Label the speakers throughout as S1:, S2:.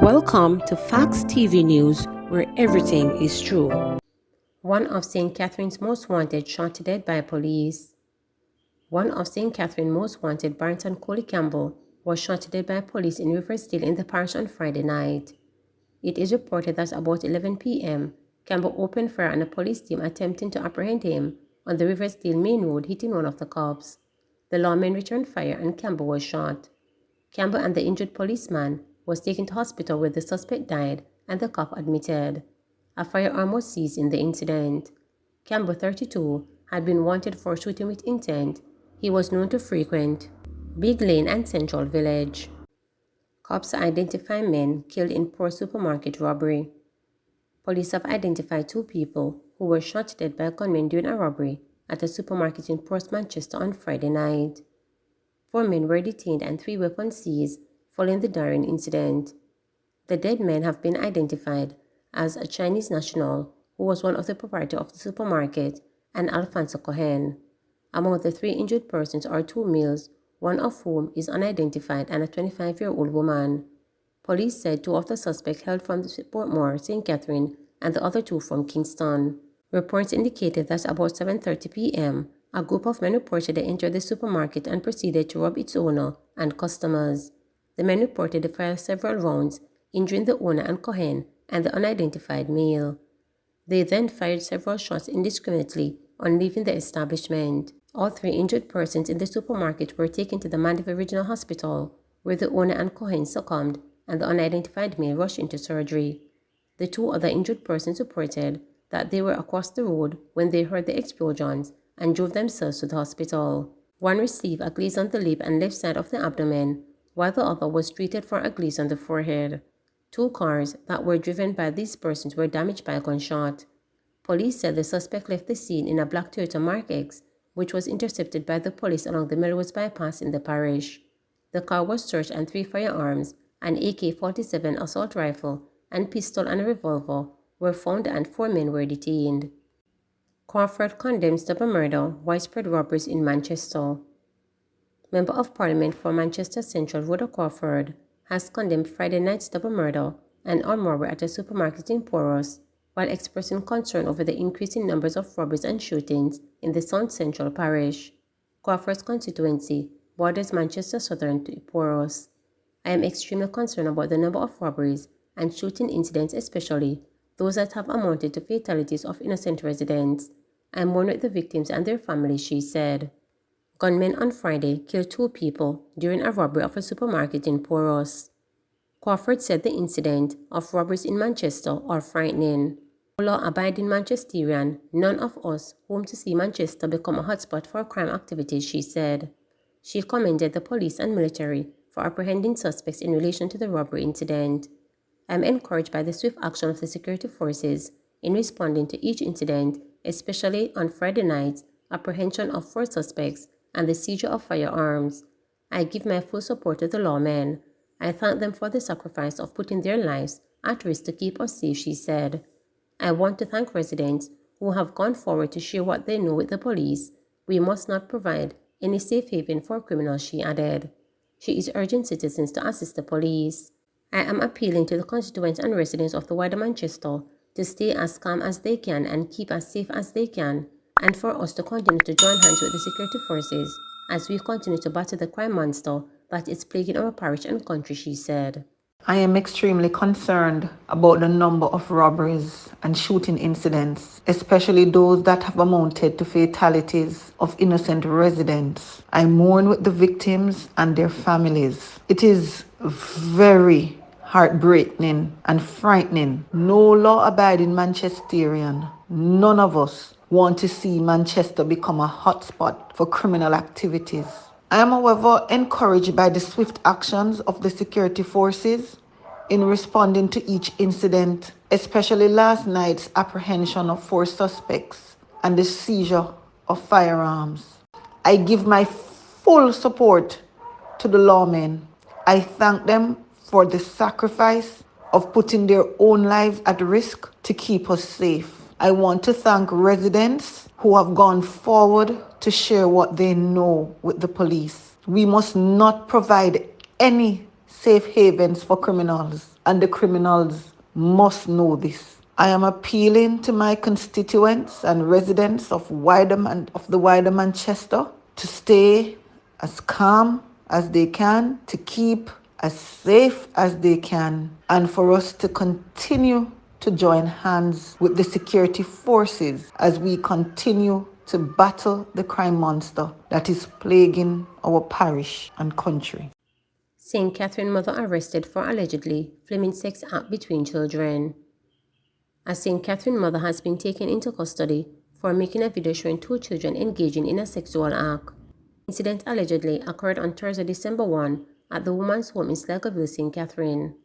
S1: Welcome to Facts TV News, where everything is true. One of St. Catherine's most wanted shot to death by police. One of St. Catherine's most wanted, Barrington Coley Campbell, was shot to death by police in Riversdale in the parish on Friday night. It is reported that about 11 p.m., Campbell opened fire on a police team attempting to apprehend him on the Riversdale main road, hitting one of the cops. The lawman returned fire and Campbell was shot. Campbell and the injured policeman was taken to hospital where the suspect died and the cop admitted. A firearm was seized in the incident. Campbell, 32, had been wanted for shooting with intent. He was known to frequent Big Lane and Central Village. Cops identify men killed in poor supermarket robbery. Police have identified 2 people who were shot to death by gunmen during a robbery at a supermarket in Port Manchester on Friday night. 4 men were detained and 3 weapons seized following the daring incident. The dead men have been identified as a Chinese national who was one of the proprietors of the supermarket and Alfonso Cohen. Among the 3 injured persons are 2 males, one of whom is unidentified, and a 25-year-old woman. Police said 2 of the suspects hailed from Portmore, St. Catherine, and the other 2 from Kingston. Reports indicated that about 7:30 p.m., a group of men reported they entered the supermarket and proceeded to rob its owner and customers. The men reported they fired several rounds, injuring the owner and Cohen and the unidentified male. They then fired several shots indiscriminately on leaving the establishment. All 3 injured persons in the supermarket were taken to the Mandeville Regional Hospital, where the owner and Cohen succumbed and the unidentified male rushed into surgery. The 2 other injured persons reported that they were across the road when they heard the explosions and drove themselves to the hospital. One received a glaze on the lip and left side of the abdomen, while the other was treated for a glaze on the forehead. 2 cars that were driven by these persons were damaged by a gunshot. Police said the suspect left the scene in a black Toyota Mark X, which was intercepted by the police along the Melrose bypass in the parish. The car was searched and 3 firearms, an AK-47 assault rifle, and pistol and a revolver were found and 4 men were detained. Crawford condemns double murder, widespread robberies in Manchester. Member of Parliament for Manchester Central, Rhoda Crawford, has condemned Friday night's double murder and armed robbery at a supermarket in Poros, while expressing concern over the increasing numbers of robberies and shootings in the South Central parish. Crawford's constituency borders Manchester Southern to Poros. I am extremely concerned about the number of robberies and shooting incidents, especially those that have amounted to fatalities of innocent residents. I mourn with the victims and their families, she said. Gunmen on Friday killed 2 people during a robbery of a supermarket in Poros. Crawford said the incident of robberies in Manchester are frightening. Law-abiding Manchesterian, none of us home to see Manchester become a hotspot for crime activities, she said. She commended the police and military for apprehending suspects in relation to the robbery incident. I am encouraged by the swift action of the security forces in responding to each incident, especially on Friday night's apprehension of 4 suspects and the seizure of firearms. I give my full support to the lawmen. I thank them for the sacrifice of putting their lives at risk to keep us safe, she said. I want to thank residents who have gone forward to share what they know with the police. We must not provide any safe haven for criminals, she added. She is urging citizens to assist the police. I am appealing to the constituents and residents of the wider Manchester to stay as calm as they can and keep as safe as they can, and for us to continue to join hands with the security forces as we continue to battle the crime monster that is plaguing our parish and country, she said.
S2: I am extremely concerned about the number of robberies and shooting incidents, especially those that have amounted to fatalities of innocent residents. I mourn with the victims and their families. It is very heartbreaking and frightening. No law-abiding Manchesterian, none of us want to see Manchester become a hotspot for criminal activities. I am, however, encouraged by the swift actions of the security forces in responding to each incident, especially last night's apprehension of 4 suspects and the seizure of firearms. I give my full support to the lawmen. I thank them for the sacrifice of putting their own lives at risk to keep us safe. I want to thank residents who have gone forward to share what they know with the police. We must not provide any safe havens for criminals. and the criminals must know this. I am appealing to my constituents and residents of the wider Manchester to stay as calm as they can, to keep as safe as they can, and for us to continue to join hands with the security forces as we continue to battle the crime monster that is plaguing our parish and country.
S1: St. Catherine mother arrested for allegedly filming sex act between children. A St. Catherine mother has been taken into custody for making a video showing two children engaging in a sexual act. The incident allegedly occurred on Thursday, December 1 at the woman's home in Slagoville, St. Catherine.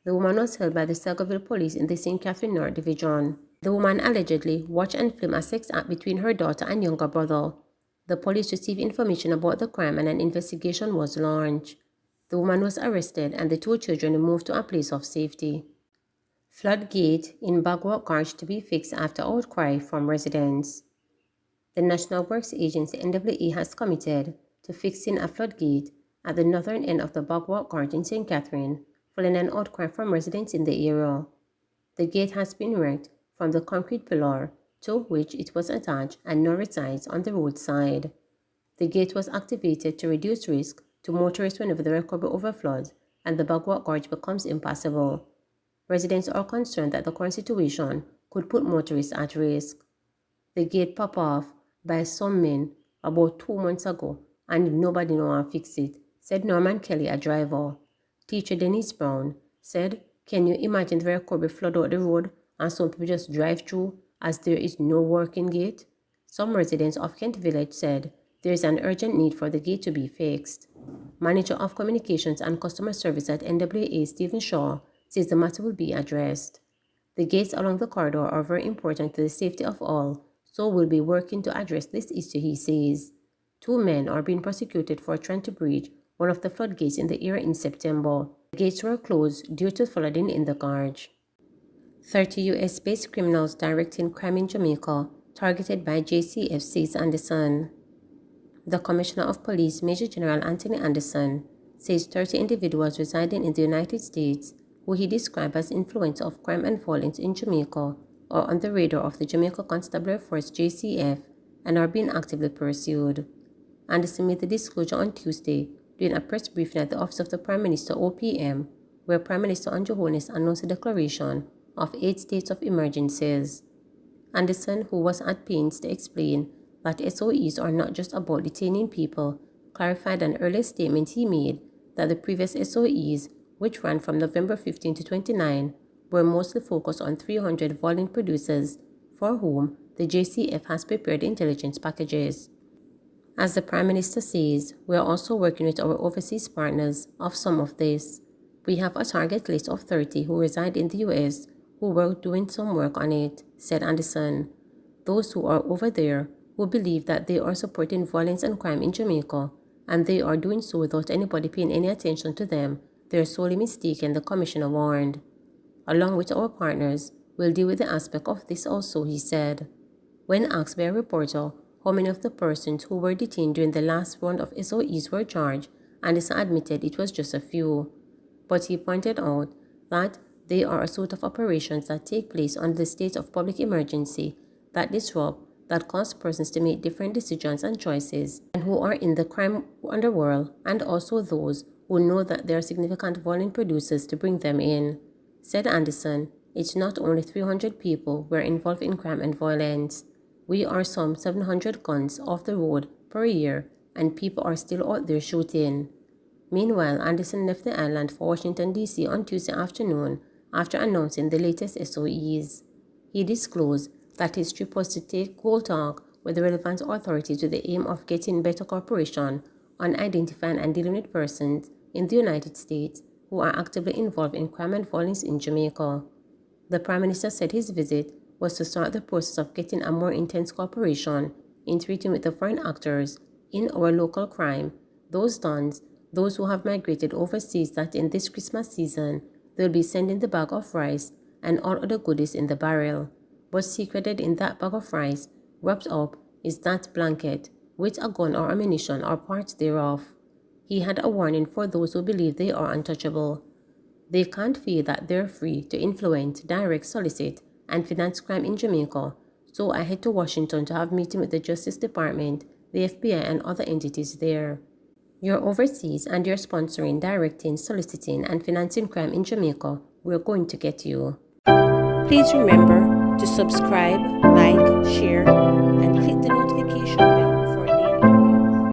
S1: The woman was held by the Slagoville police in the St. Catherine North Division. The woman allegedly watched and filmed a sex act between her daughter and younger brother. The police received information about the crime and an investigation was launched. The woman was arrested and the two children moved to a place of safety. Floodgate in Bagwalk Gorge to be fixed after outcry from residents. The National Works Agency NWA has committed to fixing a floodgate at the northern end of the Bagwalk Gorge in St. Catherine, following an outcry from residents in the area. The gate has been wrecked from the concrete pillar to which it was attached and now resides on the roadside. The gate was activated to reduce risk to motorists whenever the recovery overfloods and the Bagwalk Gorge becomes impassable. Residents are concerned that the current situation could put motorists at risk. The gate popped off by some men about 2 months ago and nobody know how to fix it, said Norman Kelly, a driver. Teacher Denise Brown said, "Can you imagine the recovery flood out the road and some people just drive through as there is no working gate?" Some residents of Kent Village said there is an urgent need for the gate to be fixed. Manager of Communications and Customer Service at NWA, Stephen Shaw, says the matter will be addressed. The gates along the corridor are very important to the safety of all, so we'll be working to address this issue, he says. 2 men are being prosecuted for trying to breach one of the floodgates in the area in September. The gates were closed due to flooding in the gorge. 30 US-based criminals directing crime in Jamaica, targeted by JCF, says Anderson. The Commissioner of Police, Major General Anthony Anderson, says 30 individuals residing in the United States, who he described as influencer of crime and violence in Jamaica, are on the radar of the Jamaica Constabulary Force JCF and are being actively pursued. Anderson made the disclosure on Tuesday during a press briefing at the Office of the Prime Minister OPM, where Prime Minister Andrew Holness announced a declaration of 8 states of emergencies. Anderson, who was at pains to explain that SOEs are not just about detaining people, clarified an earlier statement he made that the previous SOEs, which ran from November 15 to 29, were mostly focused on 300 violent producers for whom the JCF has prepared intelligence packages. As the Prime Minister says, we are also working with our overseas partners of some of this. We have a target list of 30 who reside in the US who were doing some work on it, said Anderson. Those who are over there who believe that they are supporting violence and crime in Jamaica, and they are doing so without anybody paying any attention to them, they are sorely mistaken, the Commissioner warned. Along with our partners, we'll deal with the aspect of this also, he said. When asked by a reporter how many of the persons who were detained during the last round of SOEs were charged, Anderson admitted it was just a few. But he pointed out that they are a sort of operations that take place under the state of public emergency, that disrupt, that cause persons to make different decisions and choices, and who are in the crime underworld, and also those who know that there are significant violent producers to bring them in. Said Anderson, it's not only 300 people who are involved in crime and violence. We are some 700 guns off the road per year, and people are still out there shooting. Meanwhile, Anderson left the island for Washington, D.C. on Tuesday afternoon after announcing the latest SOEs. He disclosed that his trip was to take cold talk with the relevant authorities with the aim of getting better cooperation on identifying and dealing with persons in the United States who are actively involved in crime and violence in Jamaica. The Prime Minister said his visit was to start the process of getting a more intense cooperation in treating with the foreign actors in our local crime, those dons, those who have migrated overseas, that in this Christmas season they'll be sending the bag of rice and all other goodies in the barrel. But secreted in that bag of rice, wrapped up, is that blanket, with a gun or ammunition or parts thereof. He had a warning for those who believe they are untouchable. They can't feel that they're free to influence, direct, solicit, and finance crime in Jamaica, so I head to Washington to have a meeting with the Justice Department, the FBI, and other entities there. You're overseas and you're sponsoring, directing, soliciting, and financing crime in Jamaica. We're going to get you. Please remember to subscribe, like, share, and click the notification bell.